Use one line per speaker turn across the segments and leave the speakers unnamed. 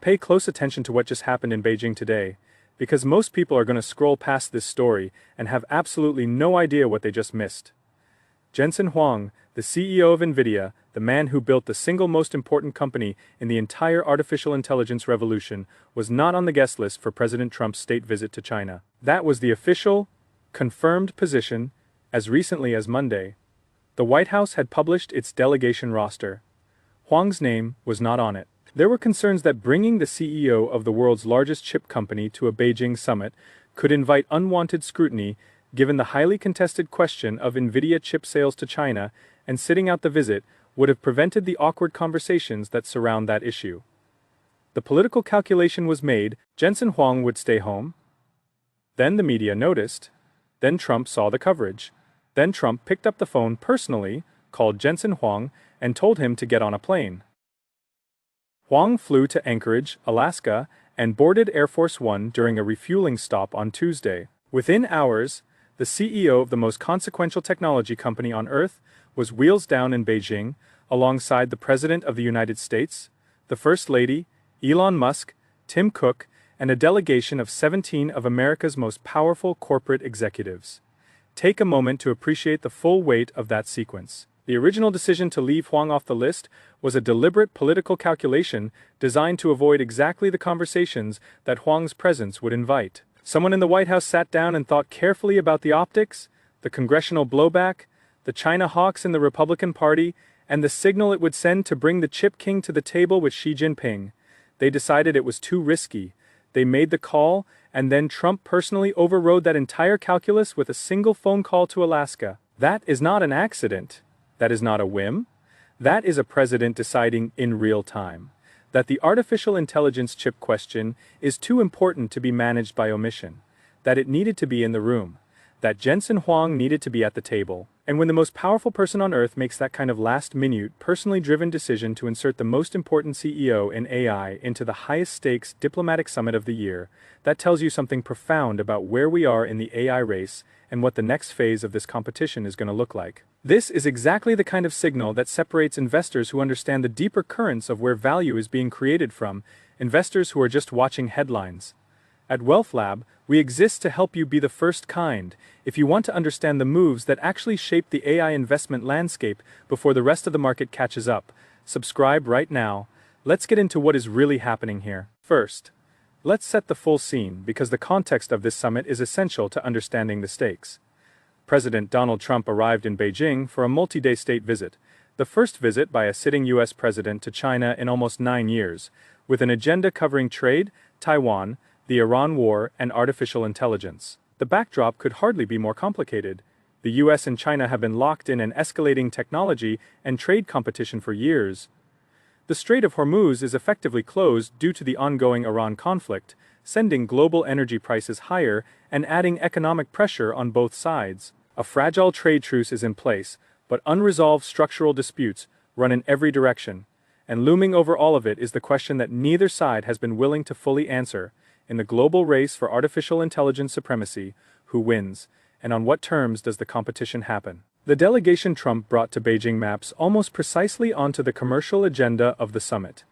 Pay close attention to what just happened in Beijing today, because most people are going to scroll past this story and have absolutely no idea what they just missed. Jensen Huang, the CEO of NVIDIA, the man who built the single most important company in the entire artificial intelligence revolution, was not on the guest list for President Trump's state visit to China. That was the official, confirmed position as recently as Monday. The White House had published its delegation roster. Huang's name was not on it. There were concerns that bringing the CEO of the world's largest chip company to a Beijing summit could invite unwanted scrutiny given the highly contested question of NVIDIA chip sales to China, and sitting out the visit would have prevented the awkward conversations that surround that issue. The political calculation was made: Jensen Huang would stay home. Then the media noticed. Then Trump saw the coverage. Then Trump picked up the phone personally, called Jensen Huang, and told him to get on a plane. Huang flew to Anchorage, Alaska, and boarded Air Force One during a refueling stop on Tuesday. Within hours, the CEO of the most consequential technology company on Earth was wheels down in Beijing, alongside the President of the United States, the First Lady, Elon Musk, Tim Cook, and a delegation of 17 of America's most powerful corporate executives. Take a moment to appreciate the full weight of that sequence. The original decision to leave Huang off the list was a deliberate political calculation designed to avoid exactly the conversations that Huang's presence would invite. Someone in the White House sat down and thought carefully about the optics, the congressional blowback, the China hawks in the Republican Party, and the signal it would send to bring the chip king to the table with Xi Jinping. They decided it was too risky. They made the call, and then Trump personally overrode that entire calculus with a single phone call to Alaska. That is not an accident. That is not a whim. That is a president deciding in real time that the artificial intelligence chip question is too important to be managed by omission, that it needed to be in the room, that Jensen Huang needed to be at the table. And when the most powerful person on earth makes that kind of last-minute, personally driven decision to insert the most important CEO in AI into the highest-stakes diplomatic summit of the year, that tells you something profound about where we are in the AI race and what the next phase of this competition is going to look like. This is exactly the kind of signal that separates investors who understand the deeper currents of where value is being created from investors who are just watching headlines. At Wealth Lab, we exist to help you be the first kind if you want to understand the moves that actually shape the AI investment landscape before the rest of the market catches up. Subscribe right now. Let's get into what is really happening here. First, let's set the full scene because the context of this summit is essential to understanding the stakes. President Donald Trump arrived in Beijing for a multi-day state visit, the first visit by a sitting U.S. president to China in almost 9 years, with an agenda covering trade, Taiwan, the Iran war, and artificial intelligence. The backdrop could hardly be more complicated. The US and China have been locked in an escalating technology and trade competition for years. The Strait of Hormuz is effectively closed due to the ongoing Iran conflict, sending global energy prices higher and adding economic pressure on both sides. A fragile trade truce is in place, but unresolved structural disputes run in every direction. And looming over all of it is the question that neither side has been willing to fully answer. In the global race for artificial intelligence supremacy, who wins, and on what terms does the competition happen? The delegation Trump brought to Beijing maps almost precisely onto the commercial agenda of the summit.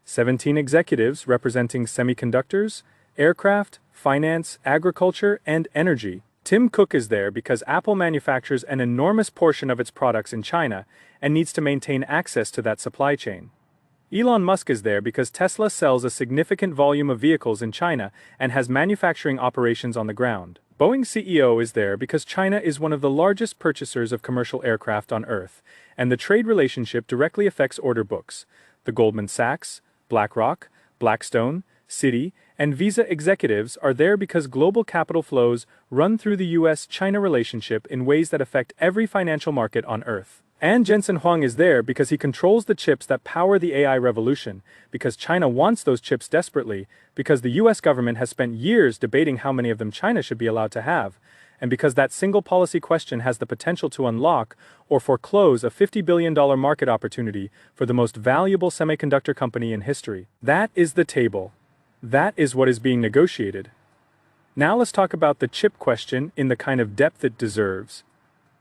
17 executives representing semiconductors, aircraft, finance, agriculture, and energy. Tim Cook is there because Apple manufactures an enormous portion of its products in China and needs to maintain access to that supply chain. Elon Musk is there because Tesla sells a significant volume of vehicles in China and has manufacturing operations on the ground. Boeing's CEO is there because China is one of the largest purchasers of commercial aircraft on Earth, and the trade relationship directly affects order books. The Goldman Sachs, BlackRock, Blackstone, Citi, and Visa executives are there because global capital flows run through the US-China relationship in ways that affect every financial market on Earth. And Jensen Huang is there because he controls the chips that power the AI revolution, because China wants those chips desperately, because the US government has spent years debating how many of them China should be allowed to have, and because that single policy question has the potential to unlock or foreclose a $50 billion market opportunity for the most valuable semiconductor company in history. That is the table. That is what is being negotiated. Now let's talk about the chip question in the kind of depth it deserves.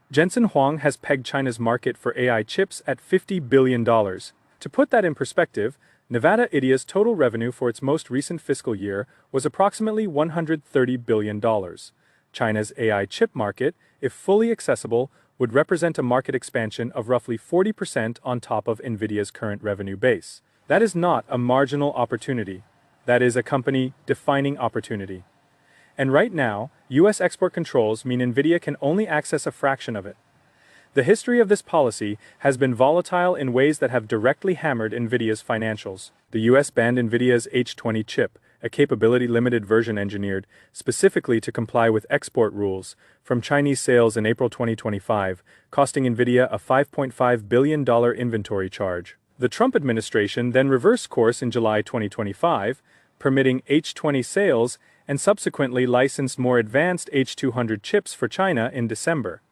Jensen Huang has pegged China's market for AI chips at $50 billion. To put that in perspective, NVIDIA's total revenue for its most recent fiscal year was approximately $130 billion. China's AI chip market, if fully accessible, would represent a market expansion of roughly 40% on top of NVIDIA's current revenue base. That is not a marginal opportunity. That is a company-defining opportunity. And right now, US export controls mean NVIDIA can only access a fraction of it. The history of this policy has been volatile in ways that have directly hammered NVIDIA's financials. The US banned NVIDIA's H200 chip, a capability-limited version engineered specifically to comply with export rules, from Chinese sales in April 2025, costing NVIDIA a $5.5 billion inventory charge. The Trump administration then reversed course in July 2025, permitting H200 sales and subsequently licensed more advanced H200 chips for China in December.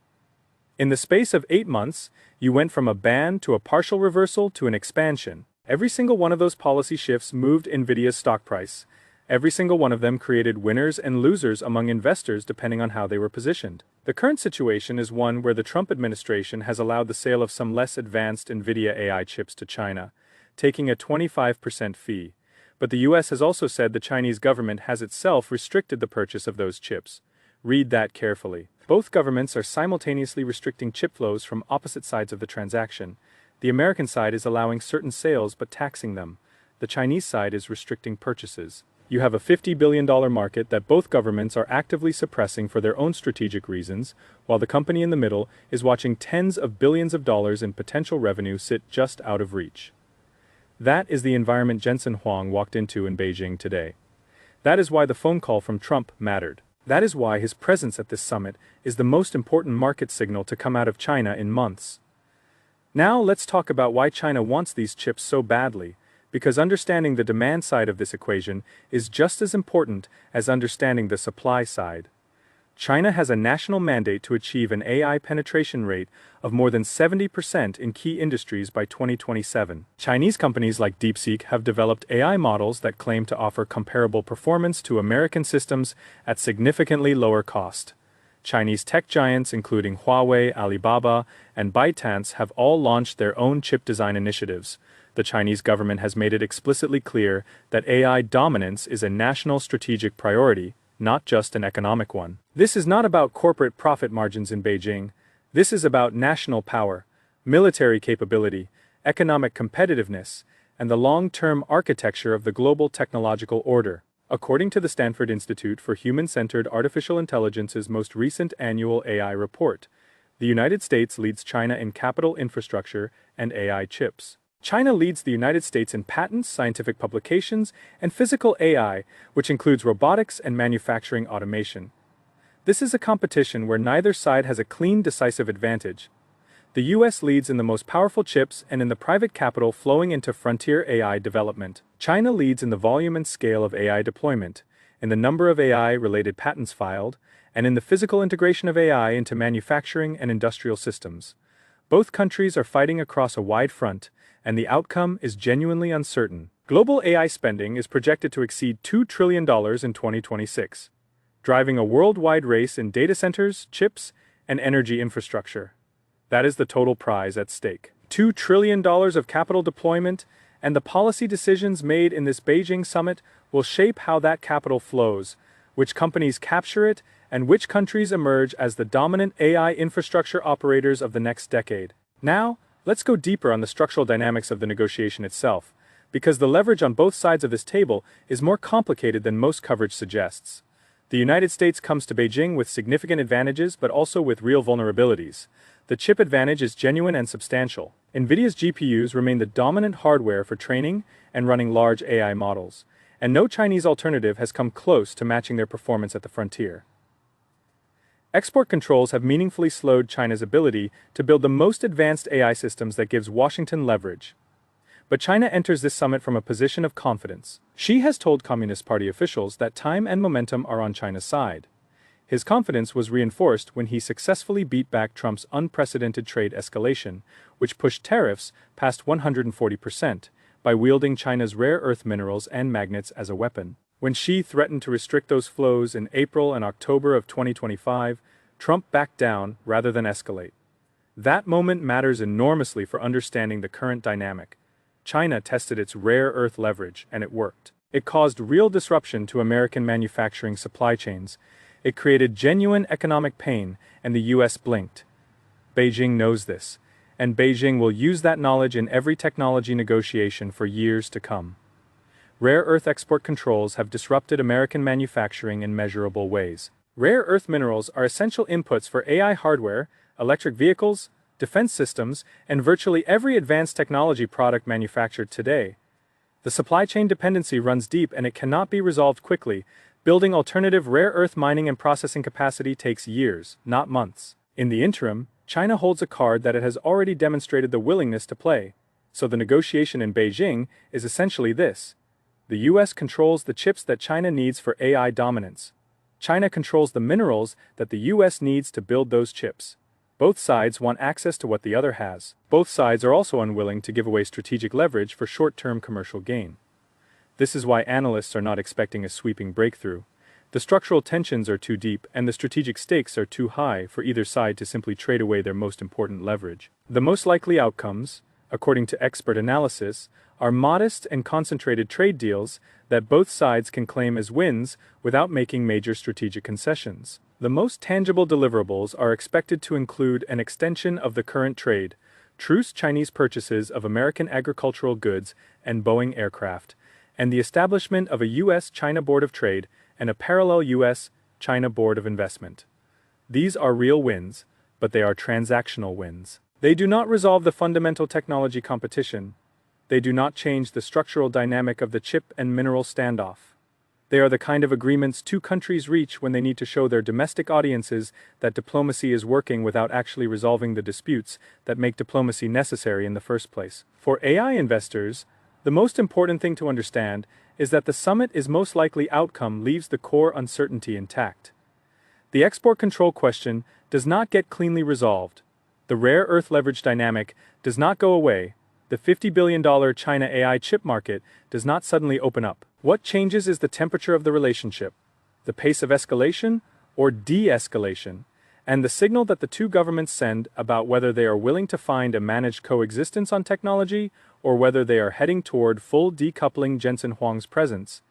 In the space of 8 months, you went from a ban to a partial reversal to an expansion. Every single one of those policy shifts moved NVIDIA's stock price. Every single one of them created winners and losers among investors depending on how they were positioned. The current situation is one where the Trump administration has allowed the sale of some less advanced NVIDIA AI chips to China, taking a 25% fee. But the US has also said the Chinese government has itself restricted the purchase of those chips. Read that carefully. Both governments are simultaneously restricting chip flows from opposite sides of the transaction. The American side is allowing certain sales but taxing them. The Chinese side is restricting purchases. You have a $50 billion market that both governments are actively suppressing for their own strategic reasons, while the company in the middle is watching tens of billions of dollars in potential revenue sit just out of reach. That is the environment Jensen Huang walked into in Beijing today. That is why the phone call from Trump mattered. That is why his presence at this summit is the most important market signal to come out of China in months. Now let's talk about why China wants these chips so badly, because understanding the demand side of this equation is just as important as understanding the supply side. China has a national mandate to achieve an AI penetration rate of more than 70% in key industries by 2027. Chinese companies like DeepSeek have developed AI models that claim to offer comparable performance to American systems at significantly lower cost. Chinese tech giants including Huawei, Alibaba, and ByteDance have all launched their own chip design initiatives. The Chinese government has made it explicitly clear that AI dominance is a national strategic priority, not just an economic one. This is not about corporate profit margins in Beijing. This is about national power, military capability, economic competitiveness, and the long-term architecture of the global technological order. According to the Stanford Institute for Human-Centered Artificial Intelligence's most recent annual AI report, the United States leads China in capital infrastructure and AI chips. China leads the United States in patents, scientific publications, and physical AI, which includes robotics and manufacturing automation. This is a competition where neither side has a clean, decisive advantage. The US leads in the most powerful chips and in the private capital flowing into frontier AI development. China leads in the volume and scale of AI deployment, in the number of AI-related patents filed, and in the physical integration of AI into manufacturing and industrial systems. Both countries are fighting across a wide front, and the outcome is genuinely uncertain. Global AI spending is projected to exceed $2 trillion in 2026, driving a worldwide race in data centers, chips, and energy infrastructure. That is the total prize at stake. $2 trillion of capital deployment, and the policy decisions made in this Beijing summit will shape how that capital flows, which companies capture it, and which countries emerge as the dominant AI infrastructure operators of the next decade. Now, let's go deeper on the structural dynamics of the negotiation itself, because the leverage on both sides of this table is more complicated than most coverage suggests. The United States comes to Beijing with significant advantages but also with real vulnerabilities. The chip advantage is genuine and substantial. NVIDIA's GPUs remain the dominant hardware for training and running large AI models, and no Chinese alternative has come close to matching their performance at the frontier. Export controls have meaningfully slowed China's ability to build the most advanced AI systems that gives Washington leverage. But China enters this summit from a position of confidence. Xi has told Communist Party officials that time and momentum are on China's side. His confidence was reinforced when he successfully beat back Trump's unprecedented trade escalation, which pushed tariffs past 140%, by wielding China's rare earth minerals and magnets as a weapon. When Xi threatened to restrict those flows in April and October of 2025, Trump backed down rather than escalate. That moment matters enormously for understanding the current dynamic. China tested its rare earth leverage, and it worked. It caused real disruption to American manufacturing supply chains. It created genuine economic pain, and the US blinked. Beijing knows this, and Beijing will use that knowledge in every technology negotiation for years to come. Rare earth export controls have disrupted American manufacturing in measurable ways. Rare earth minerals are essential inputs for AI hardware, electric vehicles, defense systems, and virtually every advanced technology product manufactured today. The supply chain dependency runs deep and it cannot be resolved quickly. Building alternative rare earth mining and processing capacity takes years, not months. In the interim, China holds a card that it has already demonstrated the willingness to play. So the negotiation in Beijing is essentially this. The US controls the chips that China needs for AI dominance. China controls the minerals that the US needs to build those chips. Both sides want access to what the other has. Both sides are also unwilling to give away strategic leverage for short-term commercial gain. This is why analysts are not expecting a sweeping breakthrough. The structural tensions are too deep and the strategic stakes are too high for either side to simply trade away their most important leverage. The most likely outcomes, according to expert analysis, are modest and concentrated trade deals that both sides can claim as wins without making major strategic concessions. The most tangible deliverables are expected to include an extension of the current trade, truce Chinese purchases of American agricultural goods and Boeing aircraft, and the establishment of a US-China Board of Trade and a parallel US-China Board of Investment. These are real wins, but they are transactional wins. They do not resolve the fundamental technology competition. They do not change the structural dynamic of the chip and mineral standoff. They are the kind of agreements two countries reach when they need to show their domestic audiences that diplomacy is working without actually resolving the disputes that make diplomacy necessary in the first place. For AI investors, the most important thing to understand is that the summit is most likely outcome leaves the core uncertainty intact. The export control question does not get cleanly resolved. The rare earth leverage dynamic does not go away. The $50 billion China AI chip market does not suddenly open up. What changes is the temperature of the relationship, the pace of escalation or de-escalation, and the signal that the two governments send about whether they are willing to find a managed coexistence on technology or whether they are heading toward full decoupling. Jensen Huang's presence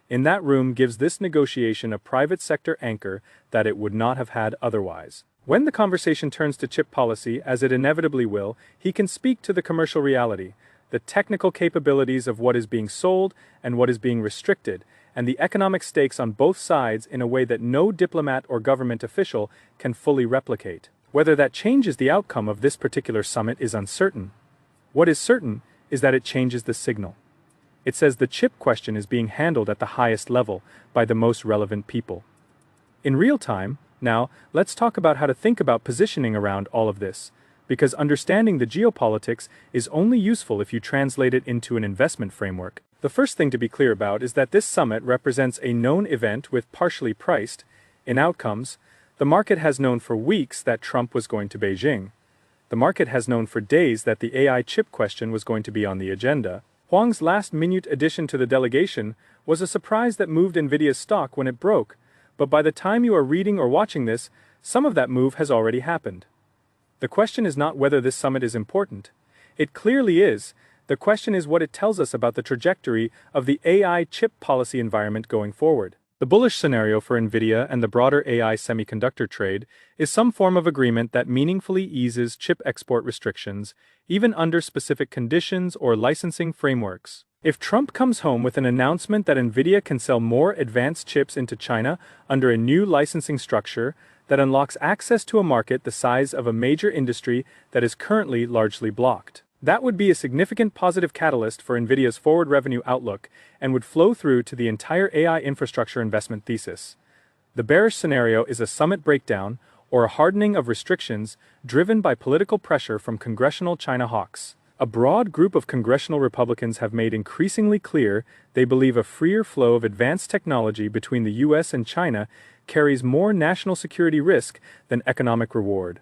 in that room gives this negotiation a private sector anchor that it would not have had otherwise. When the conversation turns to chip policy, as it inevitably will, he can speak to the commercial reality, the technical capabilities of what is being sold and what is being restricted, and the economic stakes on both sides in a way that no diplomat or government official can fully replicate. Whether that changes the outcome of this particular summit is uncertain. What is certain is that it changes the signal. It says the chip question is being handled at the highest level by the most relevant people. In real time, now, let's talk about how to think about positioning around all of this, because understanding the geopolitics is only useful if you translate it into an investment framework. The first thing to be clear about is that this summit represents a known event with partially priced, in outcomes. The market has known for weeks that Trump was going to Beijing. The market has known for days that the AI chip question was going to be on the agenda. Huang's last-minute addition to the delegation was a surprise that moved NVIDIA's stock when it broke. But by the time you are reading or watching this, some of that move has already happened. The question is not whether this summit is important. It clearly is. The question is what it tells us about the trajectory of the AI chip policy environment going forward. The bullish scenario for NVIDIA and the broader AI semiconductor trade is some form of agreement that meaningfully eases chip export restrictions, even under specific conditions or licensing frameworks. If Trump comes home with an announcement that NVIDIA can sell more advanced chips into China under a new licensing structure that unlocks access to a market the size of a major industry that is currently largely blocked, that would be a significant positive catalyst for NVIDIA's forward revenue outlook and would flow through to the entire AI infrastructure investment thesis. The bearish scenario is a summit breakdown or a hardening of restrictions driven by political pressure from congressional China hawks. A broad group of congressional Republicans have made increasingly clear they believe a freer flow of advanced technology between the US and China carries more national security risk than economic reward.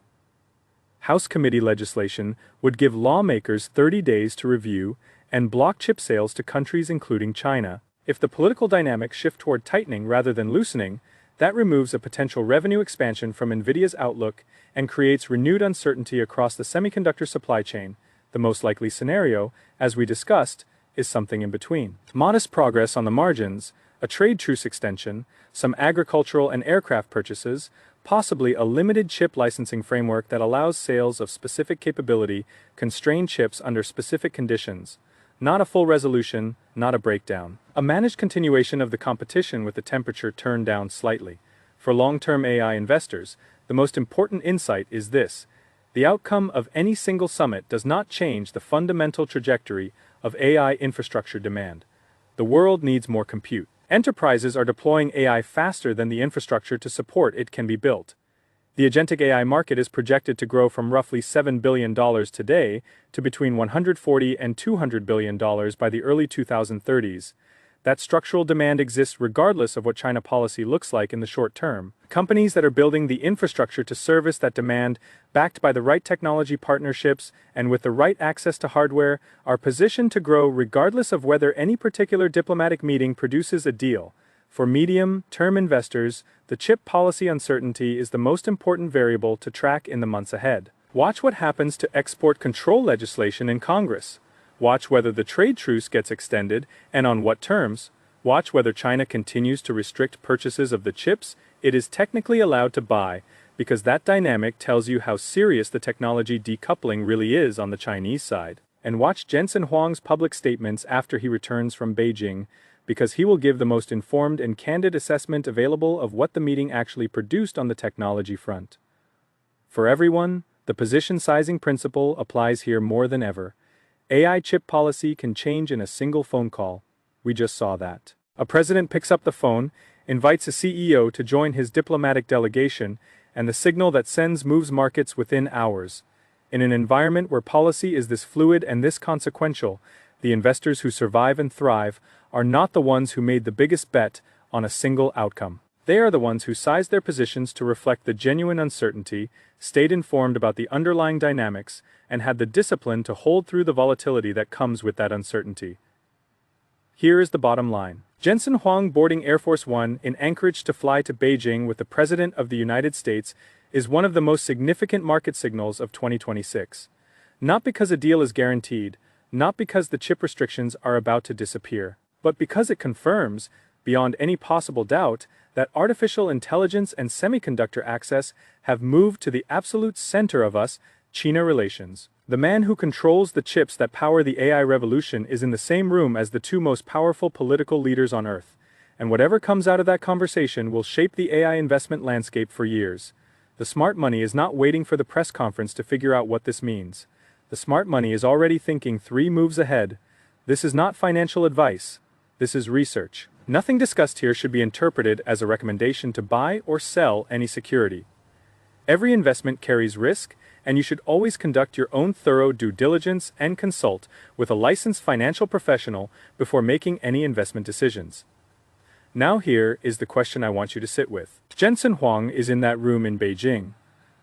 House committee legislation would give lawmakers 30 days to review and block chip sales to countries including China. If the political dynamics shift toward tightening rather than loosening, that removes a potential revenue expansion from NVIDIA's outlook and creates renewed uncertainty across the semiconductor supply chain. The most likely scenario, as we discussed, is something in between. Modest progress on the margins, a trade truce extension, some agricultural and aircraft purchases, possibly a limited chip licensing framework that allows sales of specific capability, constrained chips under specific conditions. Not a full resolution, not a breakdown. A managed continuation of the competition with the temperature turned down slightly. For long-term AI investors, the most important insight is this: the outcome of any single summit does not change the fundamental trajectory of AI infrastructure demand. The world needs more compute. Enterprises are deploying AI faster than the infrastructure to support it can be built. The agentic AI market is projected to grow from roughly $7 billion today to between $140 and $200 billion by the early 2030s. That structural demand exists regardless of what China policy looks like in the short term. Companies that are building the infrastructure to service that demand, backed by the right technology partnerships and with the right access to hardware, are positioned to grow regardless of whether any particular diplomatic meeting produces a deal. For medium-term investors, the chip policy uncertainty is the most important variable to track in the months ahead. Watch what happens to export control legislation in Congress. Watch whether the trade truce gets extended and on what terms. Watch whether China continues to restrict purchases of the chips it is technically allowed to buy, because that dynamic tells you how serious the technology decoupling really is on the Chinese side. And watch Jensen Huang's public statements after he returns from Beijing, because he will give the most informed and candid assessment available of what the meeting actually produced on the technology front. For everyone, the position sizing principle applies here more than ever. AI chip policy can change in a single phone call. We just saw that. A president picks up the phone, invites a CEO to join his diplomatic delegation, and the signal that sends moves markets within hours. In an environment where policy is this fluid and this consequential, the investors who survive and thrive are not the ones who made the biggest bet on a single outcome. They are the ones who sized their positions to reflect the genuine uncertainty, stayed informed about the underlying dynamics, and had the discipline to hold through the volatility that comes with that uncertainty. Here is the bottom line. Jensen Huang boarding Air Force One in Anchorage to fly to Beijing with the President of the United States is one of the most significant market signals of 2026. Not because a deal is guaranteed, not because the chip restrictions are about to disappear, but because it confirms, beyond any possible doubt, that artificial intelligence and semiconductor access have moved to the absolute center of US-China relations. The man who controls the chips that power the AI revolution is in the same room as the two most powerful political leaders on Earth, and whatever comes out of that conversation will shape the AI investment landscape for years. The smart money is not waiting for the press conference to figure out what this means. The smart money is already thinking 3 moves ahead. This is not financial advice. This is research. Nothing discussed here should be interpreted as a recommendation to buy or sell any security. Every investment carries risk, and you should always conduct your own thorough due diligence and consult with a licensed financial professional before making any investment decisions. Now here is the question I want you to sit with. Jensen Huang is in that room in Beijing.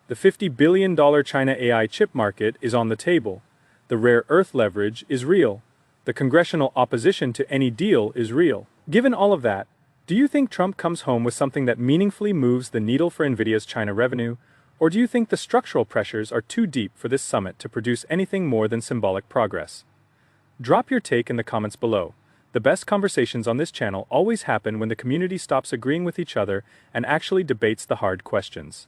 The $50 billion China AI chip market is on the table. The rare earth leverage is real. The congressional opposition to any deal is real. Given all of that, do you think Trump comes home with something that meaningfully moves the needle for NVIDIA's China revenue? Or do you think the structural pressures are too deep for this summit to produce anything more than symbolic progress? Drop your take in the comments below. The best conversations on this channel always happen when the community stops agreeing with each other and actually debates the hard questions.